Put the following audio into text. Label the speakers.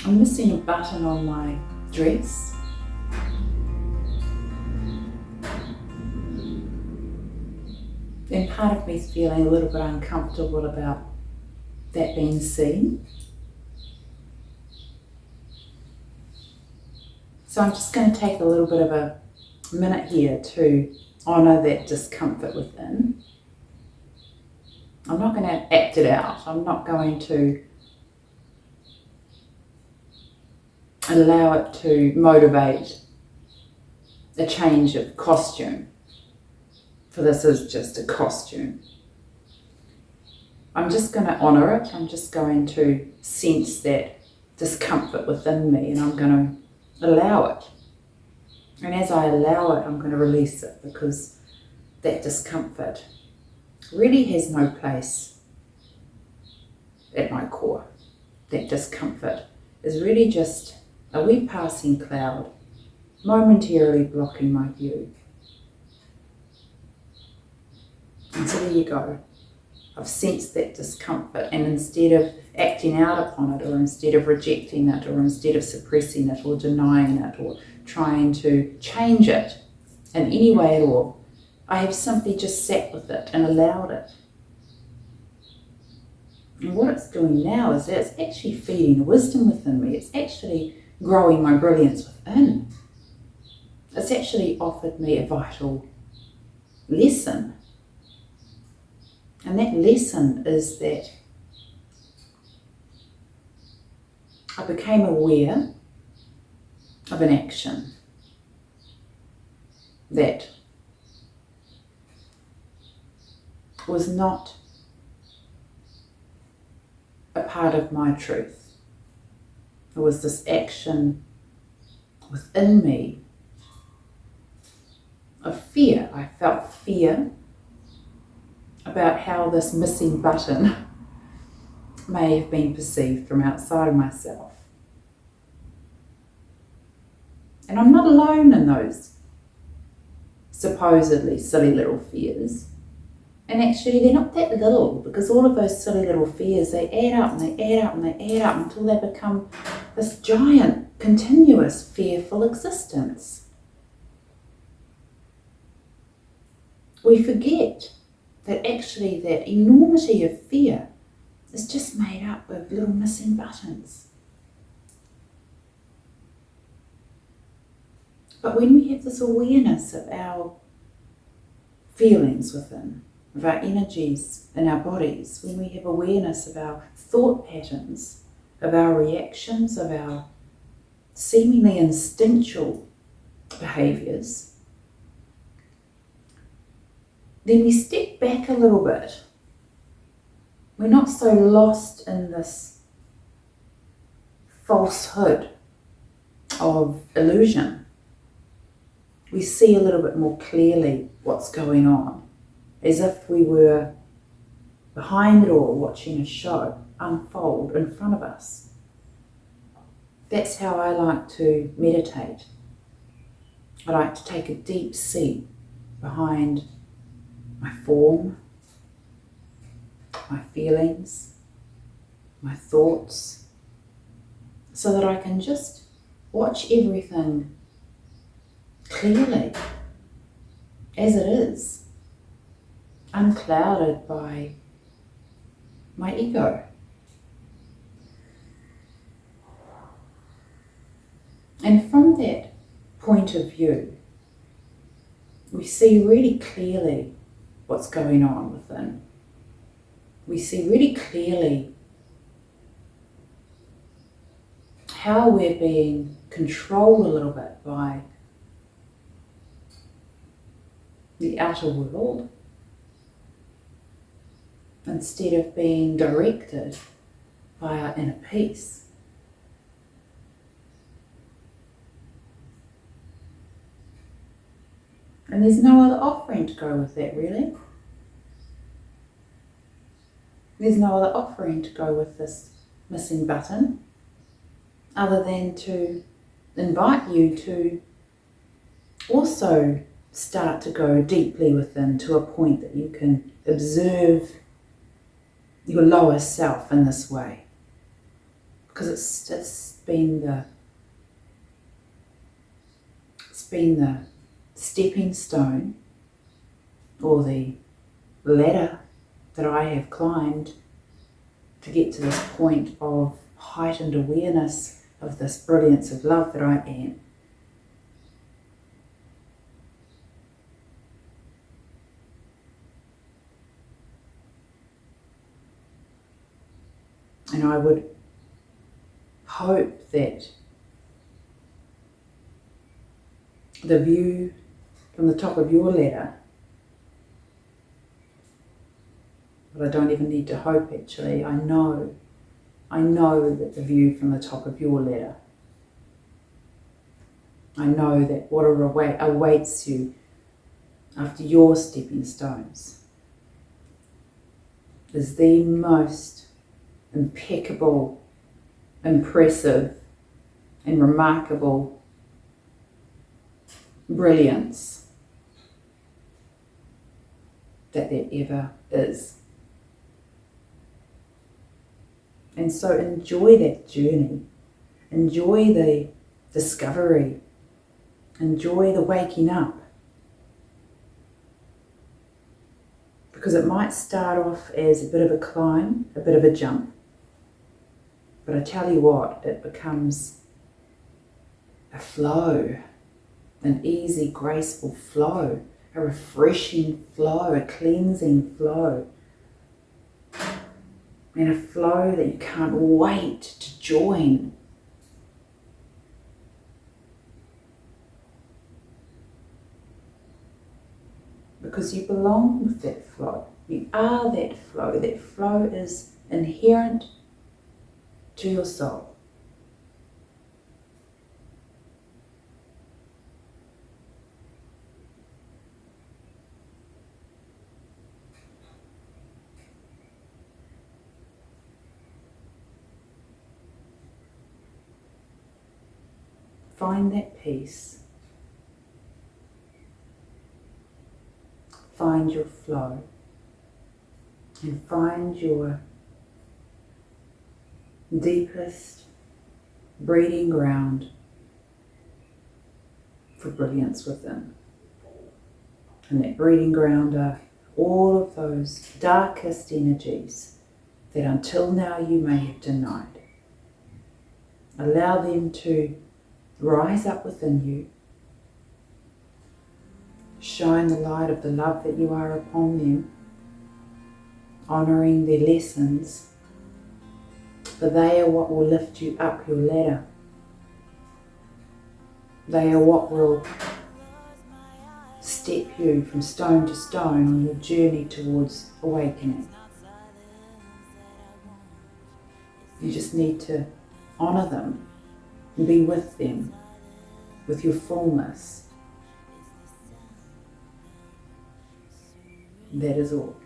Speaker 1: I'm missing a button on my dress. And part of me is feeling a little bit uncomfortable about that being seen. So I'm just going to take a little bit of a minute here to honour that discomfort within. I'm not going to act it out. I'm not going to allow it to motivate a change of costume. For this is just a costume. I'm just going to honour it. I'm just going to sense that discomfort within me, and I'm going to allow it. And as I allow it, I'm going to release it, because that discomfort really has no place at my core. That discomfort is really just a wee passing cloud, momentarily blocking my view. And so there you go. I've sensed that discomfort, and instead of acting out upon it, or instead of rejecting it, or instead of suppressing it, or denying it, or trying to change it in any way at all, I have simply just sat with it and allowed it. And what it's doing now is that it's actually feeding wisdom within me. It's actually growing my brilliance within. It's actually offered me a vital lesson. And that lesson is that I became aware of an action that was not a part of my truth. It was this action within me of fear. I felt fear about how this missing button may have been perceived from outside of myself. And I'm not alone in those supposedly silly little fears. And actually they're not that little, because all of those silly little fears, they add up and they add up and they add up until they become this giant, continuous, fearful existence. We forget that actually that enormity of fear is just made up of little missing buttons. But when we have this awareness of our feelings within, of our energies in our bodies, when we have awareness of our thought patterns, of our reactions, of our seemingly instinctual behaviours, then we step back a little bit. We're not so lost in this falsehood of illusion. We see a little bit more clearly what's going on, as if we were behind it all, watching a show unfold in front of us. That's how I like to meditate. I like to take a deep seat behind my form, my feelings, my thoughts, so that I can just watch everything clearly as it is, unclouded by my ego. And from that point of view, we see really clearly what's going on within. We see really clearly how we're being controlled a little bit by the outer world instead of being directed by our inner peace. And there's no other offering to go with that, really. There's no other offering to go with this missing button other than to invite you to also start to go deeply within to a point that you can observe your lower self in this way. because it's been the stepping stone or the ladder that I have climbed to get to this point of heightened awareness of this brilliance of love that I am. And I would hope that the view from the top of your ladder, but I don't even need to hope actually, I know that the view from the top of your ladder, I know that what awaits you after your stepping stones is the most impeccable, impressive and remarkable brilliance that there ever is. And so enjoy that journey, enjoy the discovery, enjoy the waking up. Because it might start off as a bit of a climb, a bit of a jump, but I tell you what, it becomes a flow, an easy, graceful flow, a refreshing flow, a cleansing flow, and a flow that you can't wait to join. Because you belong with that flow. You are that flow. That flow is inherent to your soul. Find that peace. Find your flow. And find your deepest breeding ground for brilliance within. And that breeding ground are all of those darkest energies that until now you may have denied. Allow them to rise up within you. Shine the light of the love that you are upon them, honouring their lessons, for they are what will lift you up your ladder. They are what will step you from stone to stone on your journey towards awakening. You just need to honour them and be with them, with your fullness. That is all.